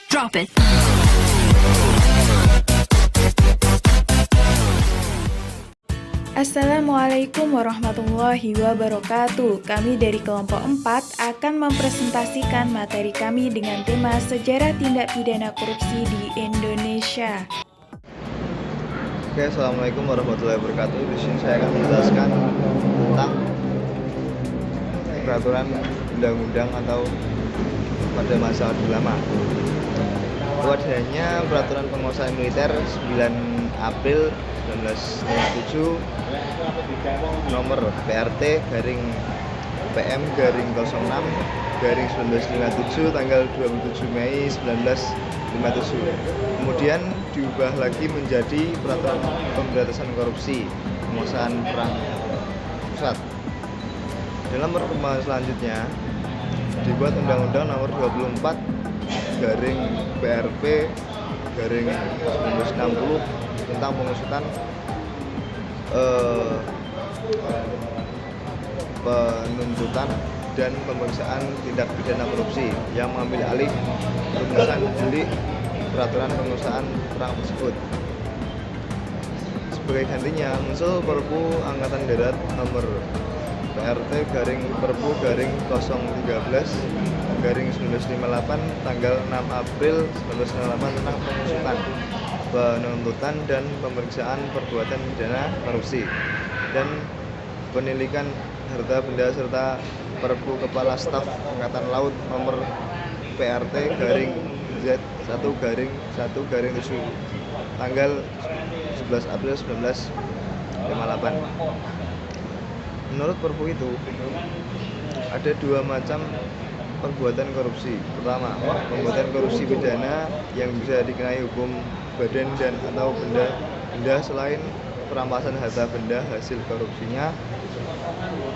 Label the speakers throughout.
Speaker 1: Drop it.
Speaker 2: Assalamualaikum warahmatullahi wabarakatuh. Kami dari kelompok 4 akan mempresentasikan materi kami dengan tema sejarah tindak pidana korupsi di Indonesia.
Speaker 3: Oke, assalamualaikum warahmatullahi wabarakatuh. Di sini saya akan menjelaskan tentang peraturan undang-undang atau pada masa Orde Lama. Wadahnya peraturan penguasaan militer 9 April 1957 nomor PRT garing PM garing 06 garing 1957 tanggal 27 Mei 1957. Kemudian diubah lagi menjadi peraturan pemberantasan korupsi penguasaan perang pusat. Dalam perkembangan selanjutnya dibuat Undang-Undang Nomor 24 garing PRP garing 1960 tentang pengusutan penuntutan dan pemeriksaan tindak pidana korupsi yang mengambil alih rumusan delik peraturan penguasaan perang tersebut. Sebagai gantinya muncul Perpu Angkatan Darat Nomor PRT garing Perpu garing 013 garing 1958 tanggal 6 April 1998 tentang pengusutan, penuntutan dan pemeriksaan perbuatan pidana korupsi dan penilikan harta benda serta Perpu Kepala Staf Angkatan Laut Nomor PRT garing Z1 garing 1 garing 7 tanggal 11 April 1958. Menurut Perpu itu ada dua macam perbuatan korupsi. Pertama, perbuatan korupsi pidana yang bisa dikenai hukum badan dan atau benda selain perampasan harta benda hasil korupsinya.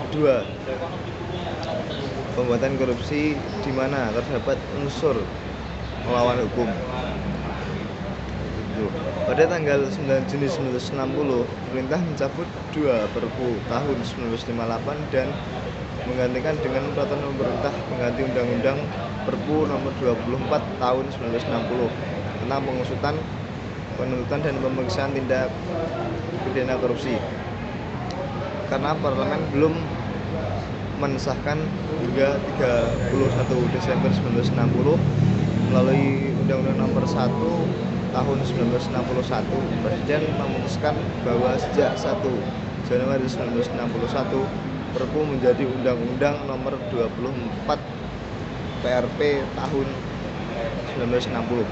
Speaker 3: Kedua, perbuatan korupsi di mana terdapat unsur melawan hukum. Pada tanggal 9 Juni 1960, pemerintah mencabut dua Perpu tahun 1958 dan menggantikan dengan peraturan pemerintah pengganti Undang-Undang Perpu Nomor 24 tahun 1960 tentang pengusutan, penuntutan dan pemeriksaan tindak pidana korupsi. Karena parlemen belum mensahkan hingga 31 Desember 1960 melalui Undang-Undang Nomor 1 tahun 1961, Presiden memutuskan bahwa sejak 1 Januari 1961 Perpu menjadi Undang-Undang Nomor 24 PRP tahun 1960.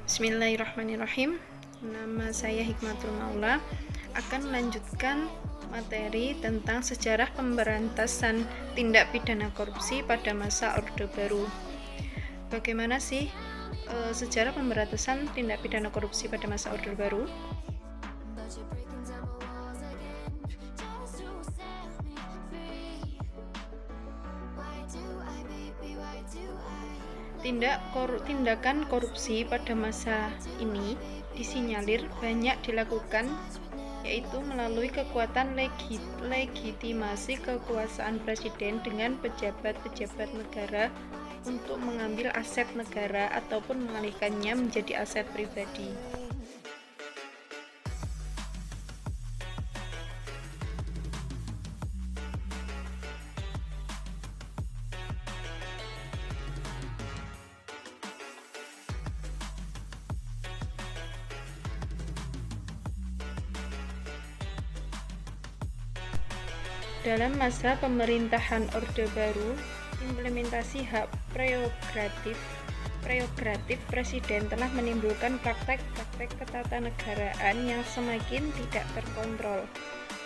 Speaker 2: Bismillahirrahmanirrahim. Nama saya Hikmatul Maula akan melanjutkan materi tentang sejarah pemberantasan tindak pidana korupsi pada masa Orde Baru. Bagaimana sih sejarah pemberantasan tindak pidana korupsi pada masa Orde Baru? Tindakan korupsi pada masa ini disinyalir banyak dilakukan, yaitu melalui kekuatan legitimasi kekuasaan presiden dengan pejabat-pejabat negara untuk mengambil aset negara ataupun mengalihkannya menjadi aset pribadi. Dalam masa pemerintahan Orde Baru, implementasi hak prerogatif presiden telah menimbulkan praktek-praktek ketatanegaraan yang semakin tidak terkontrol.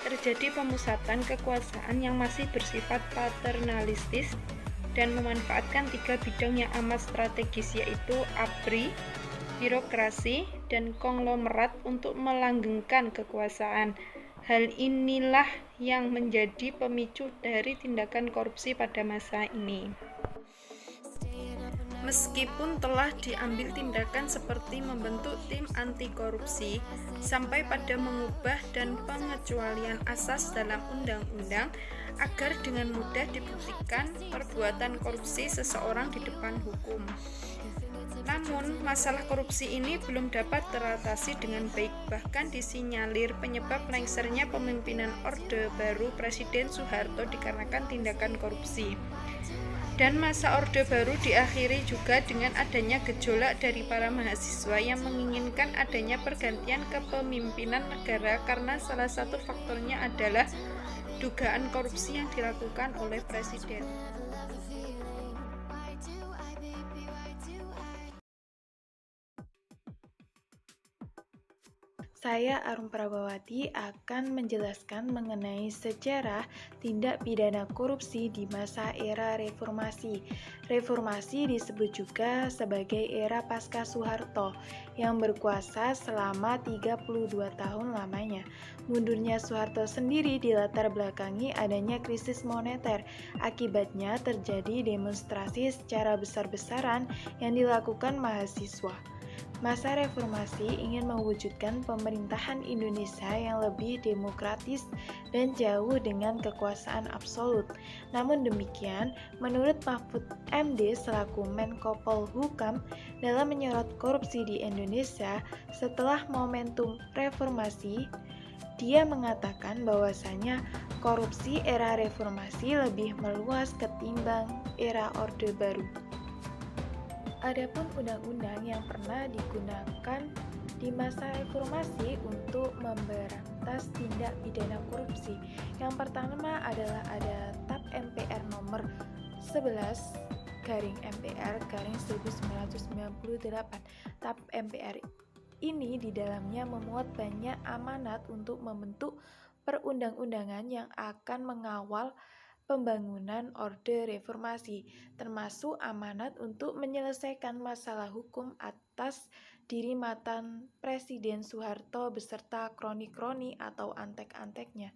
Speaker 2: Terjadi pemusatan kekuasaan yang masih bersifat paternalistis dan memanfaatkan tiga bidang yang amat strategis, yaitu ABRI, birokrasi, dan konglomerat untuk melanggengkan kekuasaan. Hal inilah yang menjadi pemicu dari tindakan korupsi pada masa ini. Meskipun telah diambil tindakan seperti membentuk tim anti korupsi sampai pada mengubah dan pengecualian asas dalam undang-undang agar dengan mudah dibuktikan perbuatan korupsi seseorang di depan hukum. Namun, masalah korupsi ini belum dapat teratasi dengan baik, bahkan disinyalir penyebab lengsernya pemimpinan Orde Baru Presiden Soeharto dikarenakan tindakan korupsi. Dan masa Orde Baru diakhiri juga dengan adanya gejolak dari para mahasiswa yang menginginkan adanya pergantian kepemimpinan negara karena salah satu faktornya adalah dugaan korupsi yang dilakukan oleh Presiden.
Speaker 1: Saya Arum Prabawati akan menjelaskan mengenai sejarah tindak pidana korupsi di masa era reformasi. Reformasi disebut juga sebagai era pasca Soeharto yang berkuasa selama 32 tahun lamanya. Mundurnya Soeharto sendiri dilatar belakangi adanya krisis moneter. Akibatnya terjadi demonstrasi secara besar-besaran yang dilakukan mahasiswa. Masa reformasi ingin mewujudkan pemerintahan Indonesia yang lebih demokratis dan jauh dengan kekuasaan absolut. Namun demikian, menurut Mahfud MD selaku Menko Polhukam dalam menyorot korupsi di Indonesia setelah momentum reformasi, dia mengatakan bahwasanya korupsi era reformasi lebih meluas ketimbang era Orde Baru. Adapun undang-undang yang pernah digunakan di masa reformasi untuk memberantas tindak pidana korupsi. Yang pertama adalah ada TAP MPR nomor 11/MPR/1998. TAP MPR ini di dalamnya memuat banyak amanat untuk membentuk perundang-undangan yang akan mengawal pembangunan Orde Reformasi, termasuk amanat untuk menyelesaikan masalah hukum atas diri mantan Presiden Soeharto beserta kroni-kroni atau antek-anteknya.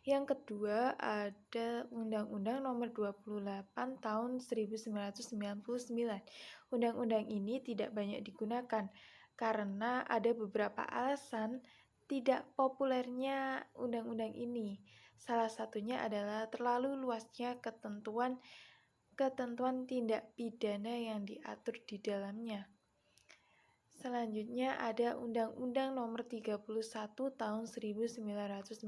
Speaker 1: Yang kedua ada Undang-Undang Nomor 28 Tahun 1999. Undang-undang ini tidak banyak digunakan karena ada beberapa alasan tidak populernya undang-undang ini. Salah satunya adalah terlalu luasnya ketentuan tindak pidana yang diatur di dalamnya. Selanjutnya ada Undang-Undang Nomor 31 Tahun 1999.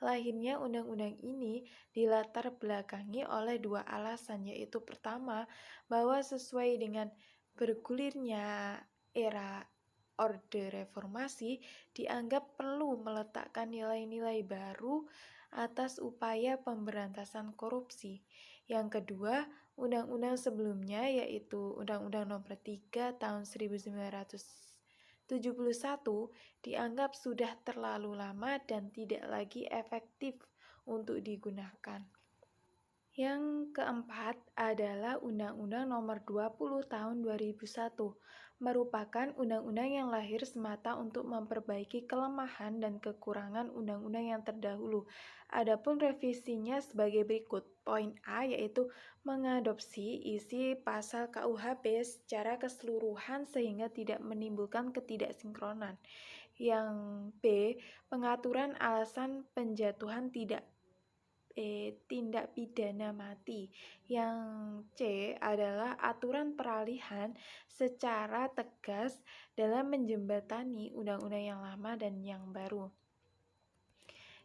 Speaker 1: Lahirnya undang-undang ini dilatar belakangi oleh dua alasan, yaitu pertama, bahwa sesuai dengan bergulirnya era Orde Reformasi dianggap perlu meletakkan nilai-nilai baru atas upaya pemberantasan korupsi. Yang kedua, undang-undang sebelumnya yaitu Undang-Undang Nomor 3 Tahun 1971 dianggap sudah terlalu lama dan tidak lagi efektif untuk digunakan. Yang keempat adalah Undang-Undang Nomor 20 Tahun 2001, merupakan undang-undang yang lahir semata untuk memperbaiki kelemahan dan kekurangan undang-undang yang terdahulu. Adapun revisinya sebagai berikut. Poin A yaitu mengadopsi isi pasal KUHP secara keseluruhan sehingga tidak menimbulkan ketidaksinkronan. Yang B, pengaturan alasan penjatuhan tindak pidana mati. Yang C adalah aturan peralihan secara tegas dalam menjembatani undang-undang yang lama dan yang baru.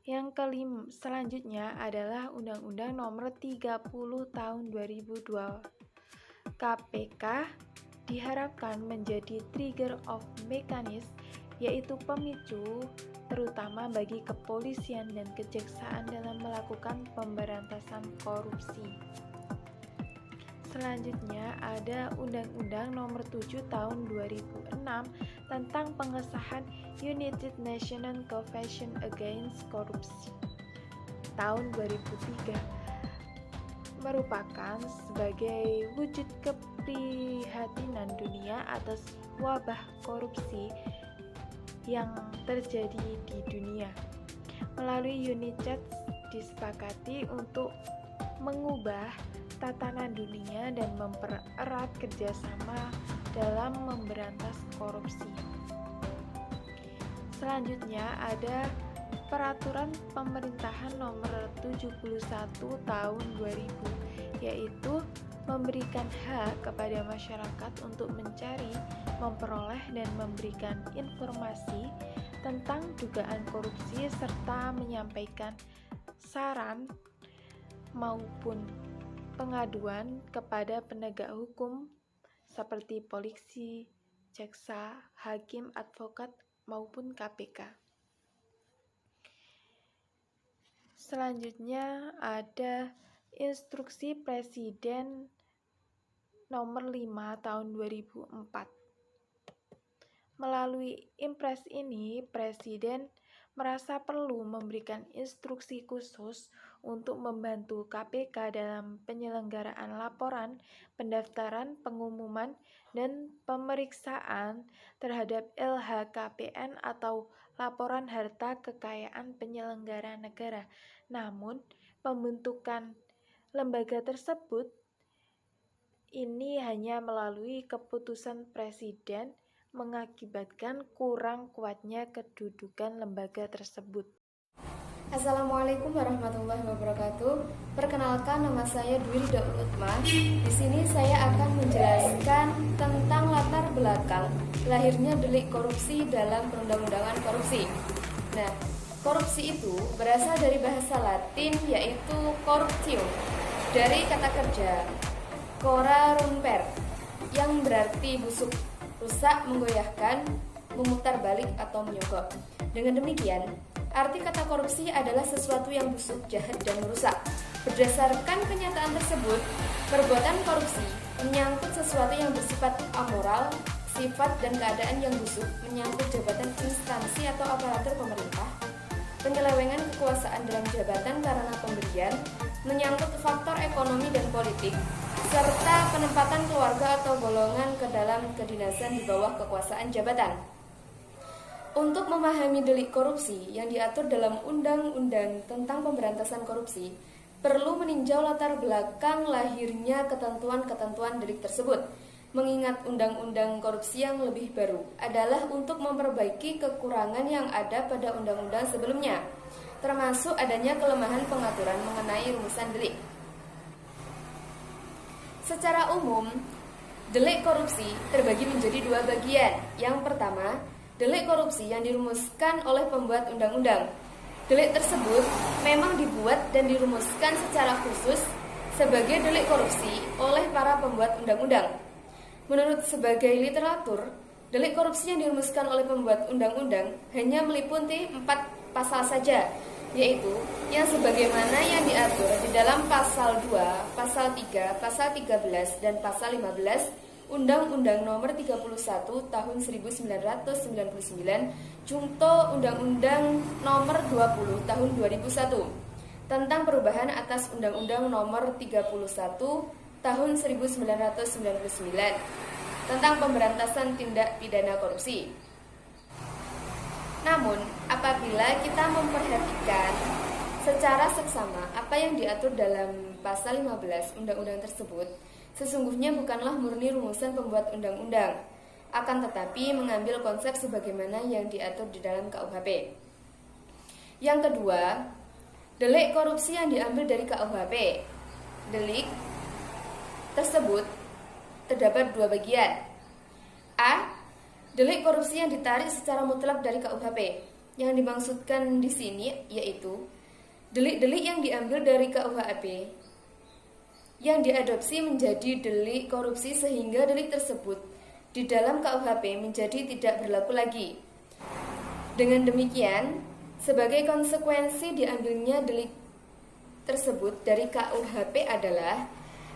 Speaker 1: Yang kelima selanjutnya adalah Undang-Undang Nomor 30 Tahun 2002. KPK diharapkan menjadi trigger of mechanism, yaitu pemicu terutama bagi kepolisian dan kejaksaan dalam melakukan pemberantasan korupsi. Selanjutnya ada Undang-Undang Nomor 7 Tahun 2006 tentang pengesahan United Nations Convention Against Corruption tahun 2003 merupakan sebagai wujud keprihatinan dunia atas wabah korupsi yang terjadi di dunia. Melalui UNICEF disepakati untuk mengubah tatanan dunia dan mempererat kerjasama dalam memberantas korupsi. Selanjutnya ada Peraturan Pemerintahan Nomor 71 Tahun 2000, yaitu memberikan hak kepada masyarakat untuk mencari, memperoleh, dan memberikan informasi tentang dugaan korupsi serta menyampaikan saran maupun pengaduan kepada penegak hukum seperti polisi, jaksa, hakim, advokat, maupun KPK. Selanjutnya ada Instruksi Presiden Nomor 5 Tahun 2004. Melalui Impres ini, Presiden merasa perlu memberikan instruksi khusus untuk membantu KPK dalam penyelenggaraan laporan, pendaftaran, pengumuman, dan pemeriksaan terhadap LHKPN atau laporan harta kekayaan penyelenggara negara. Namun, pembentukan lembaga tersebut ini hanya melalui keputusan Presiden mengakibatkan kurang kuatnya kedudukan lembaga tersebut.
Speaker 4: Assalamualaikum warahmatullahi wabarakatuh. Perkenalkan, nama saya Dwi Daul Utma. Di sini saya akan menjelaskan tentang latar belakang lahirnya delik korupsi dalam perundang-undangan korupsi. Nah, korupsi itu berasal dari bahasa Latin yaitu corruptio, dari kata kerja cora rumper yang berarti busuk, rusak, menggoyahkan, memutar balik atau menyogok. Dengan demikian, arti kata korupsi adalah sesuatu yang busuk, jahat, dan merusak. Berdasarkan kenyataan tersebut, perbuatan korupsi menyangkut sesuatu yang bersifat amoral, sifat dan keadaan yang busuk, menyangkut jabatan instansi atau aparatur pemerintah, penyelewengan kekuasaan dalam jabatan karena pemberian, menyangkut faktor ekonomi dan politik, serta penempatan keluarga atau golongan ke dalam kedinasan di bawah kekuasaan jabatan. Untuk memahami delik korupsi yang diatur dalam Undang-Undang tentang Pemberantasan Korupsi, perlu meninjau latar belakang lahirnya ketentuan-ketentuan delik tersebut. Mengingat Undang-Undang Korupsi yang lebih baru adalah untuk memperbaiki kekurangan yang ada pada undang-undang sebelumnya, termasuk adanya kelemahan pengaturan mengenai rumusan delik. Secara umum, delik korupsi terbagi menjadi dua bagian. Yang pertama, delik korupsi yang dirumuskan oleh pembuat undang-undang. Delik tersebut memang dibuat dan dirumuskan secara khusus sebagai delik korupsi oleh para pembuat undang-undang. Menurut sebagai literatur, delik korupsi yang dirumuskan oleh pembuat undang-undang hanya meliputi 4 pasal saja, yaitu yang sebagaimana yang diatur di dalam pasal 2, pasal 3, pasal 13, dan pasal 15 Undang-Undang Nomor 31 Tahun 1999, Junto Undang-Undang Nomor 20 Tahun 2001 tentang perubahan atas Undang-Undang Nomor 31 Tahun 1999 tentang pemberantasan tindak pidana korupsi. Namun, apabila kita memperhatikan secara seksama apa yang diatur dalam pasal 15 undang-undang tersebut, sesungguhnya bukanlah murni rumusan pembuat undang-undang, akan tetapi mengambil konsep sebagaimana yang diatur di dalam KUHP. Yang kedua, delik korupsi yang diambil dari KUHP. Delik tersebut terdapat dua bagian. A. Delik korupsi yang ditarik secara mutlak dari KUHP. Yang dimaksudkan di sini yaitu delik-delik yang diambil dari KUHP yang diadopsi menjadi delik korupsi sehingga delik tersebut di dalam KUHP menjadi tidak berlaku lagi. Dengan demikian, sebagai konsekuensi diambilnya delik tersebut dari KUHP adalah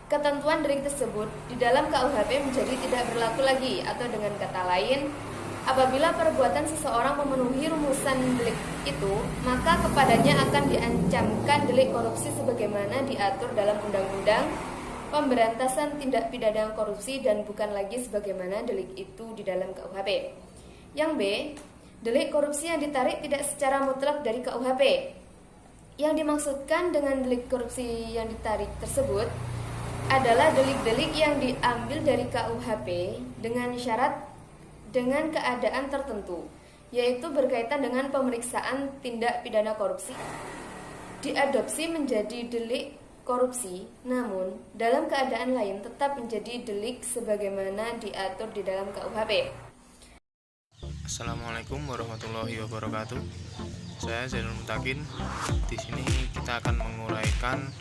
Speaker 4: ketentuan delik tersebut di dalam KUHP menjadi tidak berlaku lagi, atau dengan kata lain, apabila perbuatan seseorang memenuhi rumusan delik itu, maka kepadanya akan diancamkan delik korupsi sebagaimana diatur dalam Undang-Undang Pemberantasan Tindak Pidana Korupsi dan bukan lagi sebagaimana delik itu di dalam KUHP. Yang B, delik korupsi yang ditarik tidak secara mutlak dari KUHP. Yang dimaksudkan dengan delik korupsi yang ditarik tersebut adalah delik-delik yang diambil dari KUHP dengan syarat dengan keadaan tertentu, yaitu berkaitan dengan pemeriksaan tindak pidana korupsi. Diadopsi menjadi delik korupsi, namun dalam keadaan lain tetap menjadi delik sebagaimana diatur di dalam KUHP.
Speaker 5: Assalamualaikum warahmatullahi wabarakatuh. Saya Zainul Mutakin. Di sini kita akan menguraikan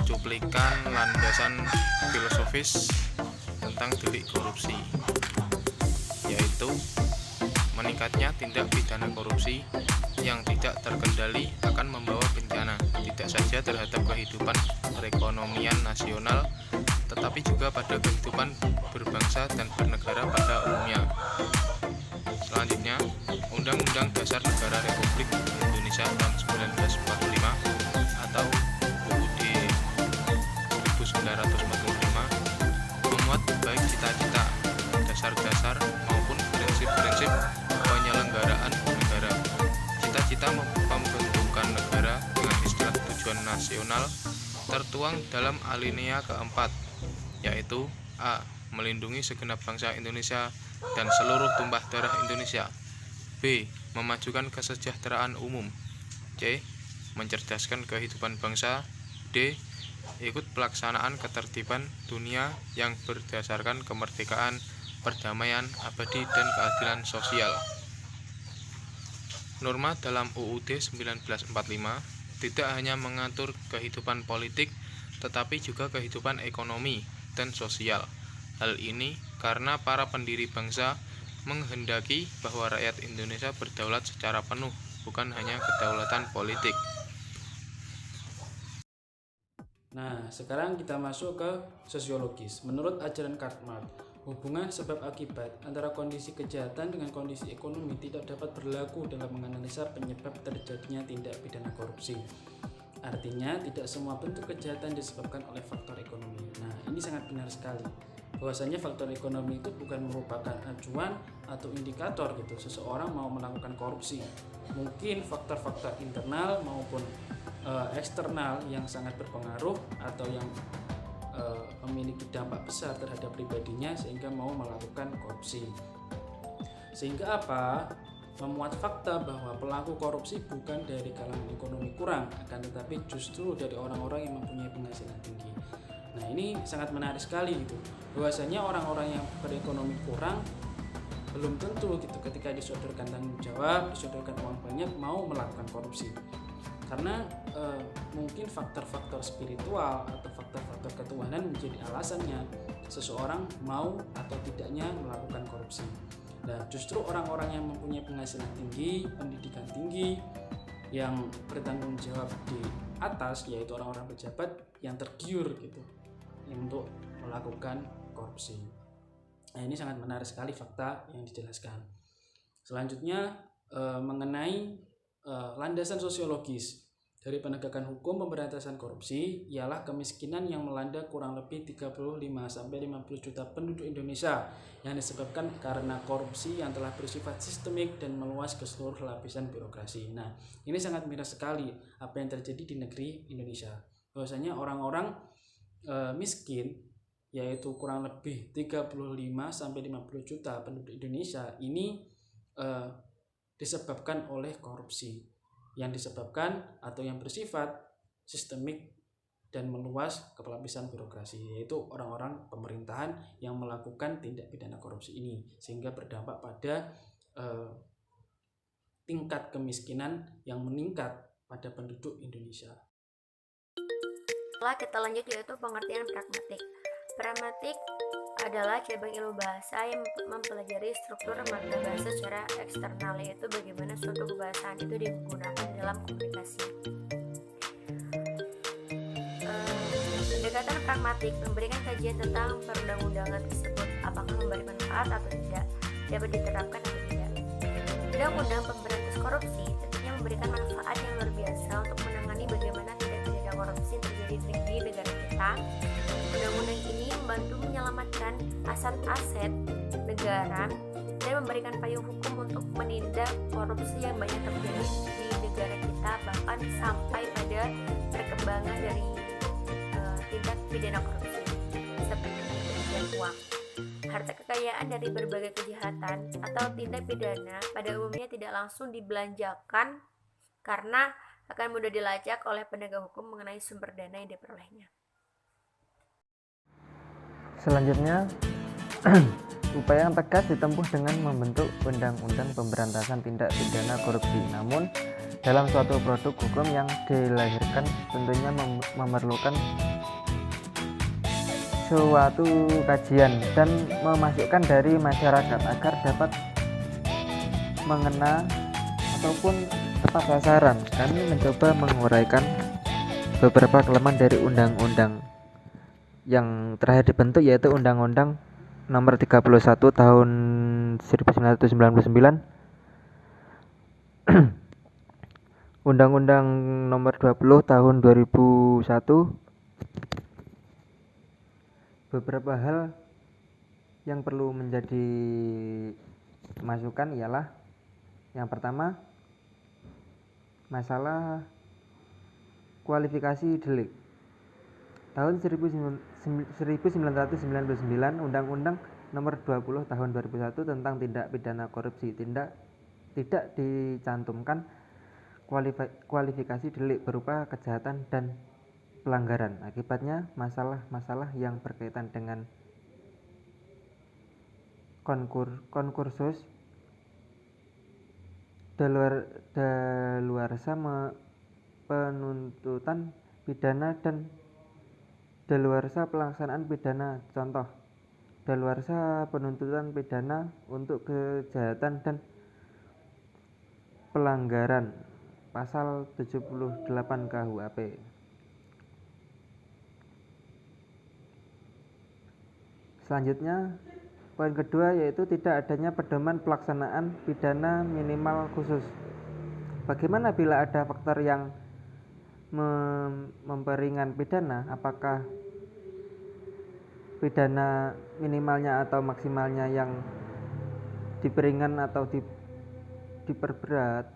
Speaker 5: cuplikan landasan filosofis tentang delik korupsi, yaitu meningkatnya tindak pidana korupsi yang tidak terkendali akan membawa bencana tidak saja terhadap kehidupan perekonomian nasional, tetapi juga pada kehidupan berbangsa dan bernegara pada umumnya. Selanjutnya, Undang-Undang Dasar Negara Republik Indonesia tahun 1945 atau UUD 1945 memuat baik cita-cita, dasar-dasar maupun prinsip-prinsip penyelenggaraan negara. Cita-cita pembentukan negara dengan istilah tujuan nasional tertuang dalam alinea keempat, yaitu A. Melindungi segenap bangsa Indonesia dan seluruh tumpah darah Indonesia. B. Memajukan kesejahteraan umum. C. Mencerdaskan kehidupan bangsa. D. Ikut pelaksanaan ketertiban dunia yang berdasarkan kemerdekaan, perdamaian, abadi, dan keadilan sosial. Norma dalam UUD 1945 tidak hanya mengatur kehidupan politik, tetapi juga kehidupan ekonomi dan sosial. Hal ini karena para pendiri bangsa menghendaki bahwa rakyat Indonesia berdaulat secara penuh, bukan hanya kedaulatan politik.
Speaker 6: Nah, sekarang kita masuk ke sosiologis. Menurut ajaran Karl Marx, hubungan sebab akibat antara kondisi kejahatan dengan kondisi ekonomi tidak dapat berlaku dalam menganalisa penyebab terjadinya tindak pidana korupsi. Artinya, tidak semua bentuk kejahatan disebabkan oleh faktor ekonomi. Nah, ini sangat benar sekali. Bahwasanya faktor ekonomi itu bukan merupakan acuan atau indikator gitu seseorang mau melakukan korupsi. Mungkin faktor-faktor internal maupun eksternal yang sangat berpengaruh atau yang memiliki dampak besar terhadap pribadinya sehingga mau melakukan korupsi. Sehingga apa? Memuat fakta bahwa pelaku korupsi bukan dari kalangan ekonomi kurang, akan tetapi justru dari orang-orang yang mempunyai penghasilan tinggi. Nah, ini sangat menarik sekali gitu. Bahwasanya orang-orang yang berekonomi kurang belum tentu gitu ketika disodorkan tanggung jawab, disodorkan uang banyak mau melakukan korupsi. Karena mungkin faktor-faktor spiritual atau faktor-faktor ketuhanan menjadi alasannya seseorang mau atau tidaknya melakukan korupsi. Nah, justru orang-orang yang mempunyai penghasilan tinggi, pendidikan tinggi, yang bertanggung jawab di atas, yaitu orang-orang pejabat yang tergiur gitu untuk melakukan korupsi. Nah, ini sangat menarik sekali fakta yang dijelaskan. Selanjutnya mengenai landasan sosiologis dari penegakan hukum pemberantasan korupsi ialah kemiskinan yang melanda kurang lebih 35-50 juta penduduk Indonesia yang disebabkan karena korupsi yang telah bersifat sistemik dan meluas ke seluruh lapisan birokrasi. Nah, ini sangat miris sekali apa yang terjadi di negeri Indonesia. Bahwasanya orang-orang miskin, yaitu kurang lebih 35-50 juta penduduk Indonesia ini disebabkan oleh korupsi yang disebabkan atau yang bersifat sistemik dan meluas ke lapisan birokrasi, yaitu orang-orang pemerintahan yang melakukan tindak pidana korupsi ini sehingga berdampak pada tingkat kemiskinan yang meningkat pada penduduk Indonesia.
Speaker 7: Setelah kita lanjut yaitu pengertian pragmatik. Pragmatik adalah cabang ilmu bahasa yang mempelajari struktur makna bahasa secara eksternal, yaitu bagaimana suatu kebahasaan itu digunakan dalam komunikasi. Pendekatan pragmatik memberikan kajian tentang perundang-undangan tersebut, apakah memberi manfaat atau tidak, dapat diterapkan atau tidak. Undang-undang pemberantas korupsi tentunya memberikan manfaat yang luar biasa untuk menangani bagaimana tindak pidana korupsi terjadi di negara kita. Undang-undang ini membantu menyelamatkan aset-aset negara dan memberikan payung hukum untuk menindak korupsi yang banyak terjadi di negara kita, bahkan sampai pada perkembangan dari tindak pidana korupsi seperti pencucian uang. Harta kekayaan dari berbagai kejahatan atau tindak pidana pada umumnya tidak langsung dibelanjakan karena akan mudah dilacak oleh penegak hukum mengenai sumber dana yang diperolehnya.
Speaker 8: Selanjutnya, upaya yang tegas ditempuh dengan membentuk Undang-Undang Pemberantasan Tindak Pidana Korupsi. Namun, dalam suatu produk hukum yang dilahirkan tentunya memerlukan suatu kajian dan memasukkan dari masyarakat agar dapat mengena ataupun tepat sasaran. Kami mencoba menguraikan beberapa kelemahan dari undang-undang yang terakhir dibentuk, yaitu Undang-Undang Nomor 31 Tahun 1999, Undang-Undang Nomor 20 Tahun 2001. Beberapa hal yang perlu menjadi masukan ialah yang pertama, masalah kualifikasi delik. Tahun 1999, Undang-Undang Nomor 20 Tahun 2001 tentang tindak pidana korupsi tidak dicantumkan kualifikasi delik berupa kejahatan dan pelanggaran. Akibatnya, masalah-masalah yang berkaitan dengan konkursus daluarsa penuntutan pidana dan daluarsa pelaksanaan pidana. Contoh, daluarsa penuntutan pidana untuk kejahatan dan pelanggaran pasal 78 KUHP. Selanjutnya, poin kedua yaitu tidak adanya pedoman pelaksanaan pidana minimal khusus. Bagaimana bila ada faktor yang memperingan pidana? Apakah pidana minimalnya atau maksimalnya yang diperingan atau diperberat?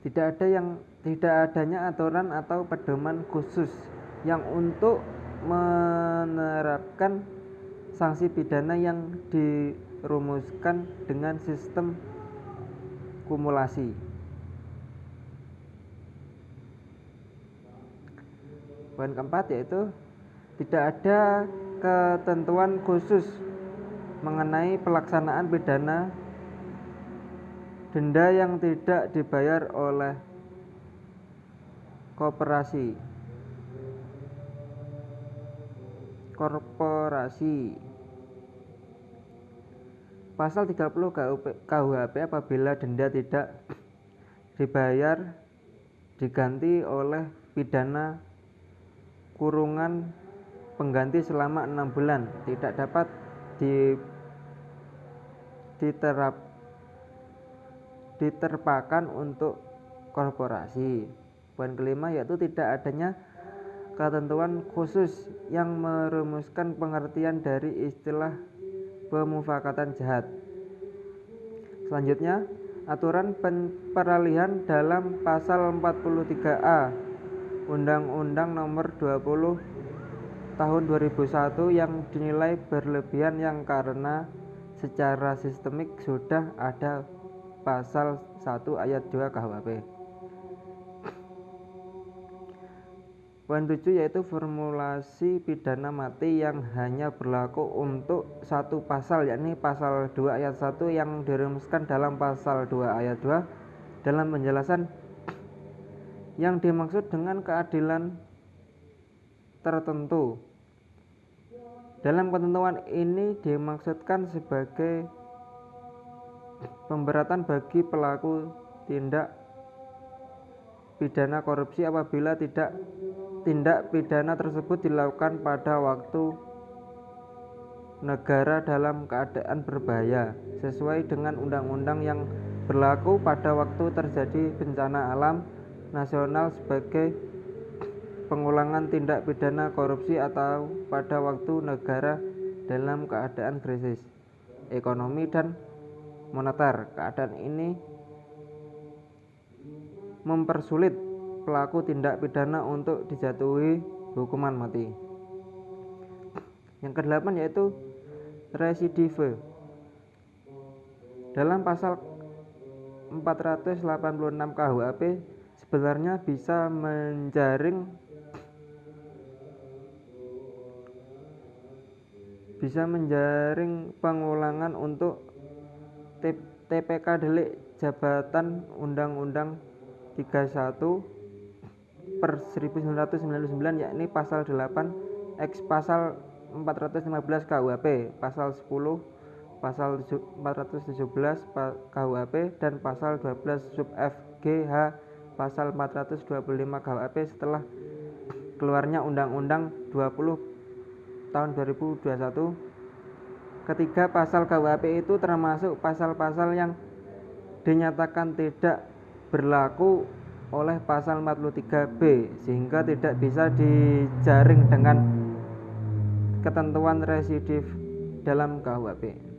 Speaker 8: Tidak adanya aturan atau pedoman khusus yang untuk menerapkan sanksi pidana yang dirumuskan dengan sistem kumulasi. Poin keempat yaitu tidak ada ketentuan khusus mengenai pelaksanaan pidana denda yang tidak dibayar oleh korporasi. Pasal 30 KUHP apabila denda tidak dibayar diganti oleh pidana kurungan pengganti selama 6 bulan, tidak dapat diterpakan untuk korporasi. Poin kelima yaitu tidak adanya ketentuan khusus yang merumuskan pengertian dari istilah pemufakatan jahat. Selanjutnya, aturan peralihan dalam pasal 43A Undang-Undang Nomor 20 Tahun 2001 yang dinilai berlebihan yang karena secara sistemik sudah ada pasal 1 ayat 2 KUHP. Poin 7 yaitu formulasi pidana mati yang hanya berlaku untuk satu pasal, yakni pasal 2 ayat 1 yang dirumuskan dalam pasal 2 ayat 2 dalam penjelasan yang dimaksud dengan keadilan tertentu. Dalam ketentuan ini dimaksudkan sebagai pemberatan bagi pelaku tindak pidana korupsi apabila tindak pidana tersebut dilakukan pada waktu negara dalam keadaan berbahaya sesuai dengan undang-undang yang berlaku pada waktu terjadi bencana alam nasional sebagai pengulangan tindak pidana korupsi atau pada waktu negara dalam keadaan krisis ekonomi dan moneter. Keadaan ini mempersulit pelaku tindak pidana untuk dijatuhi hukuman mati. Yang kedelapan yaitu residive. Dalam pasal 486 KUHP sebenarnya bisa menjaring pengulangan untuk TPK delik jabatan Undang-Undang 31/1999 yakni pasal 8 X pasal 415 KUHP, pasal 10 pasal 417 KUHP dan pasal 12 sub F G H pasal 425 KUHP setelah keluarnya Undang-Undang 20 tahun 2021. Ketiga pasal KUHP itu termasuk pasal-pasal yang dinyatakan tidak berlaku oleh pasal 43B sehingga tidak bisa dijaring dengan ketentuan residif dalam KUHP.